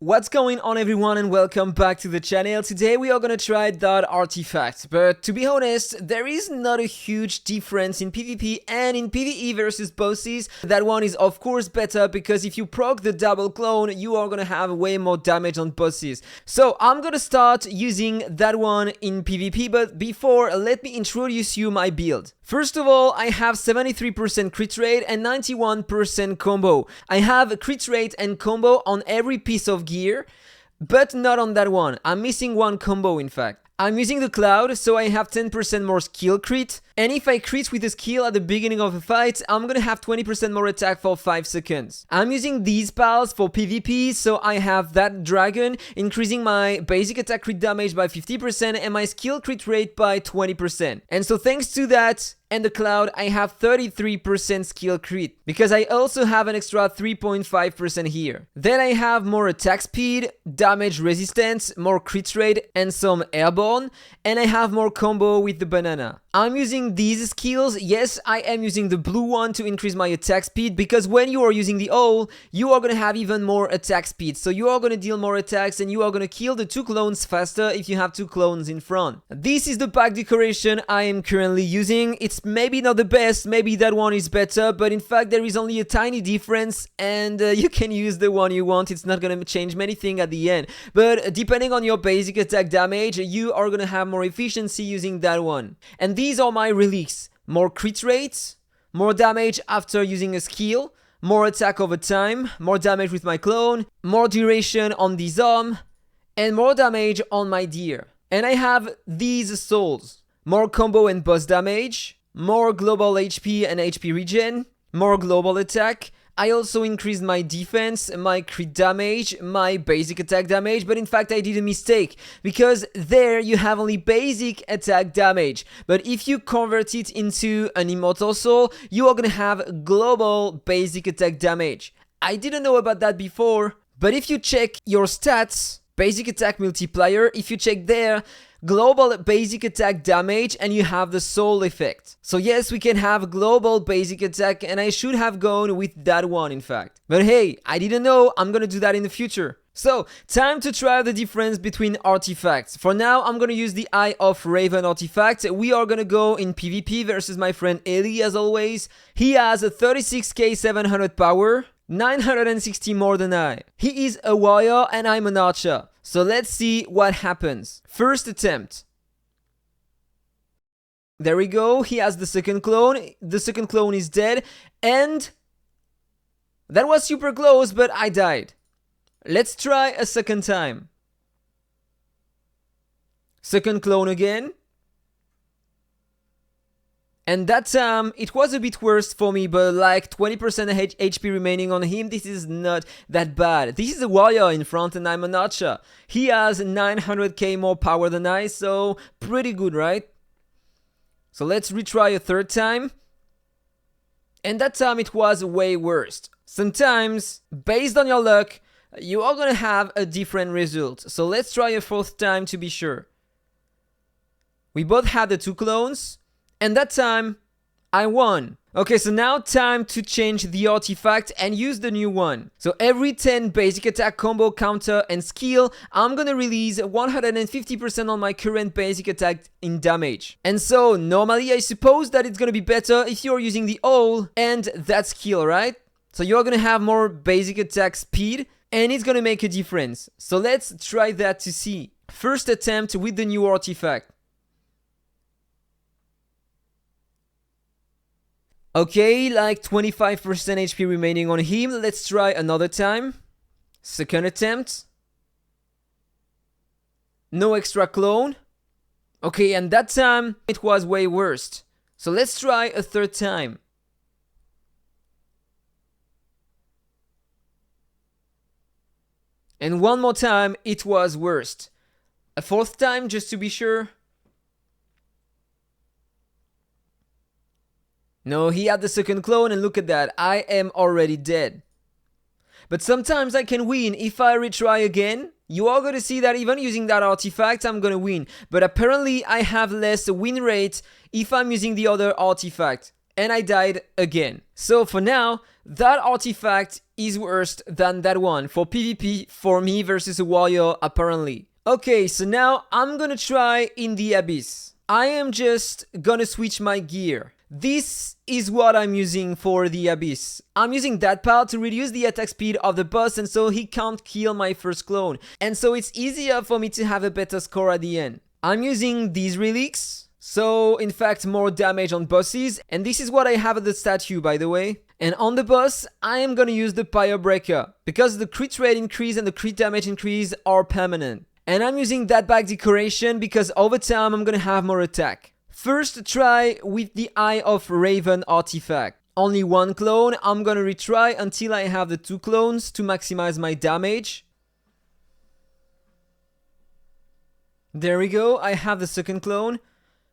What's going on everyone and welcome back to the channel. Today we are gonna try that artifact, but to be honest, there is not a huge difference in PvP and in PvE versus bosses. That one is of course better because if you proc the double clone, you are gonna have way more damage on bosses. So I'm gonna start using that one in PvP, but before, let me introduce you my build. First of all, I have 73% crit rate and 91% combo. I have a crit rate and combo on every piece of gear, but not on that one. I'm missing one combo in fact. I'm using the cloud, so I have 10% more skill crit, and if I crit with a skill at the beginning of a fight, I'm gonna have 20% more attack for 5 seconds. I'm using these pals for PvP, so I have that dragon, increasing my basic attack crit damage by 50% and my skill crit rate by 20%. And so thanks to that, and the cloud, I have 33% skill crit, because I also have an extra 3.5% here. Then I have more attack speed, damage resistance, more crit rate, and some airborne, and I have more combo with the banana. I'm using these skills. Yes, I am using the blue one to increase my attack speed, because when you are using the owl, you are gonna have even more attack speed, so you are gonna deal more attacks and you are gonna kill the 2 clones faster if you have 2 clones in front. This is the pack decoration I am currently using. It's maybe not the best, maybe that one is better, but in fact there is only a tiny difference, and you can use the one you want. It's not gonna change many things at the end, but depending on your basic attack damage, you are gonna have more efficiency using that one. And these are my relics: more crit rates, more damage after using a skill, more attack over time, more damage with my clone, more duration on this arm, and more damage on my deer. And I have these souls: more combo and boss damage, more global HP and HP regen, more global attack. I also increased my defense, my crit damage, my basic attack damage, but in fact I did a mistake, because there you have only basic attack damage, but if you convert it into an immortal soul, you are gonna have global basic attack damage. I didn't know about that before, but if you check your stats, basic attack multiplier, if you check there, global basic attack damage, and you have the soul effect. So yes, we can have global basic attack, and I should have gone with that one in fact. But hey, I didn't know. I'm gonna do that in the future. So, time to try the difference between artifacts. For now, I'm gonna use the Eye of Raven artifact. We are gonna go in PvP versus my friend Eli as always. He has a 36k 700 power, 960 more than I. He is a warrior and I'm an archer. So let's see what happens. First attempt. There we go. He has the second clone. The second clone is dead. And that was super close, but I died. Let's try a second time. Second clone again. And that time, it was a bit worse for me, but like 20% HP remaining on him, this is not that bad. This is a warrior in front and I'm an archer. He has 900k more power than I, so pretty good, right? So let's retry a third time. And that time it was way worse. Sometimes, based on your luck, you are gonna have a different result. So let's try a fourth time to be sure. We both had the 2 clones. And that time, I won. Okay, so now time to change the artifact and use the new one. So every 10 basic attack, combo, counter, and skill, I'm gonna release 150% on my current basic attack in damage. And so, normally I suppose that it's gonna be better if you're using the owl and that skill, right? So you're gonna have more basic attack speed, and it's gonna make a difference. So let's try that to see. First attempt with the new artifact. Okay, like 25% HP remaining on him. Let's try another time. Second attempt. No extra clone. Okay, and that time it was way worse. So let's try a third time. And one more time, it was worse. A fourth time, just to be sure. No, he had the second clone, and look at that, I am already dead. But sometimes I can win if I retry again. You are gonna see that even using that artifact, I'm gonna win. But apparently I have less win rate if I'm using the other artifact. And I died again. So for now, that artifact is worse than that one for PvP for me versus a warrior apparently. Okay, so now I'm gonna try in the Abyss. I am just gonna switch my gear. This is what I'm using for the Abyss. I'm using that part to reduce the attack speed of the boss and so he can't kill my first clone. And so it's easier for me to have a better score at the end. I'm using these relics, so in fact more damage on bosses. And this is what I have at the statue, by the way. And on the boss, I am gonna use the Pyrebreaker because the crit rate increase and the crit damage increase are permanent. And I'm using that back decoration because over time I'm gonna have more attack. First try with the Eye of Raven artifact. Only one clone, I'm gonna retry until I have the 2 clones to maximize my damage. There we go, I have the second clone.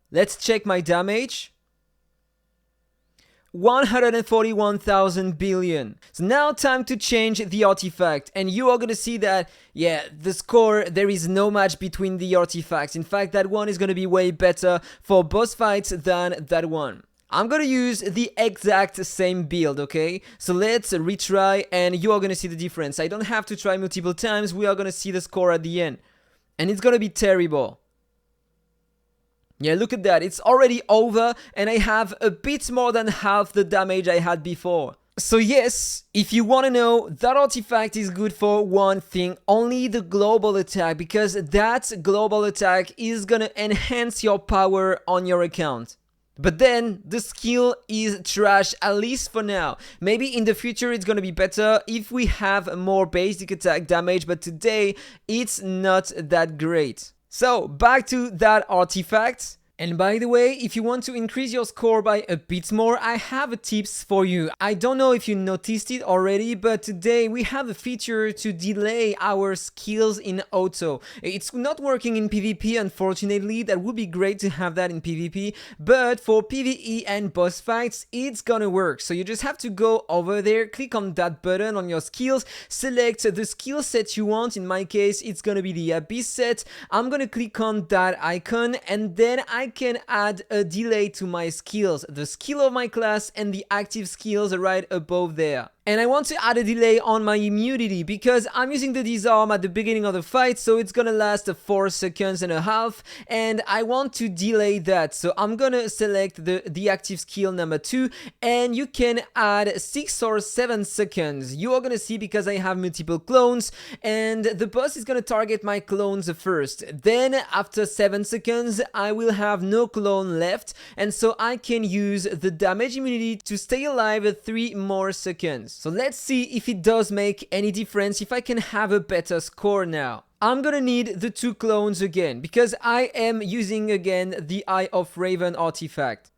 Let's check my damage. 141,000 billion. So now time to change the artifact, and you are gonna see that, yeah, the score, there is no match between the artifacts. In fact, that one is gonna be way better for boss fights than that one. I'm gonna use the exact same build, okay? So let's retry and you are gonna see the difference. I don't have to try multiple times, we are gonna see the score at the end. And it's gonna be terrible. Yeah, look at that, it's already over and I have a bit more than half the damage I had before. So yes, if you want to know, that artifact is good for one thing, only the global attack, because that global attack is gonna enhance your power on your account. But then, the skill is trash, at least for now. Maybe in the future it's gonna be better if we have more basic attack damage, but today it's not that great. So, back to that artifact. And by the way, if you want to increase your score by a bit more, I have tips for you. I don't know if you noticed it already, but today we have a feature to delay our skills in auto. It's not working in PvP, unfortunately. That would be great to have that in PvP, but for PvE and boss fights, it's gonna work. So you just have to go over there, click on that button on your skills, select the skill set you want. In my case, it's gonna be the Abyss set. I'm gonna click on that icon, and then I can add a delay to my skills, the skill of my class and the active skills right above there. And I want to add a delay on my immunity because I'm using the disarm at the beginning of the fight, so it's gonna last 4.5 seconds, and I want to delay that. So I'm gonna select the active skill number 2, and you can add 6 or 7 seconds. You are gonna see because I have multiple clones, and the boss is gonna target my clones first. Then after 7 seconds, I will have no clone left, and so I can use the damage immunity to stay alive 3 more seconds. So let's see if it does make any difference, if I can have a better score now. I'm gonna need the 2 clones again, because I am using again the Eye of Raven artifact.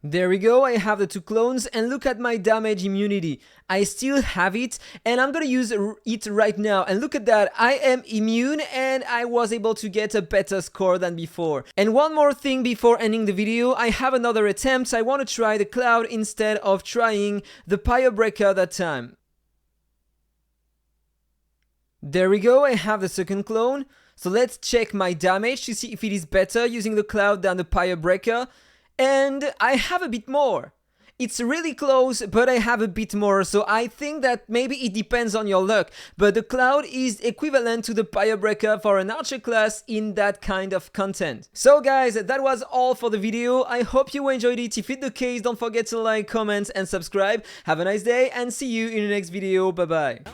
There we go, I have the 2 clones, and look at my damage immunity. I still have it, and I'm gonna use it right now, and look at that, I am immune, and I was able to get a better score than before. And one more thing before ending the video, I have another attempt. I want to try the Cloud instead of trying the Pyrebreaker that time. There we go, I have the second clone. So let's check my damage to see if it is better using the Cloud than the Pyrebreaker. And I have a bit more. It's really close, but I have a bit more, so I think that maybe it depends on your luck, but the Cloud is equivalent to the Pyrebreaker for an archer class in that kind of content. So guys, that was all for the video. I hope you enjoyed it. If it's the case, don't forget to like, comment and subscribe. Have a nice day and see you in the next video. Bye bye.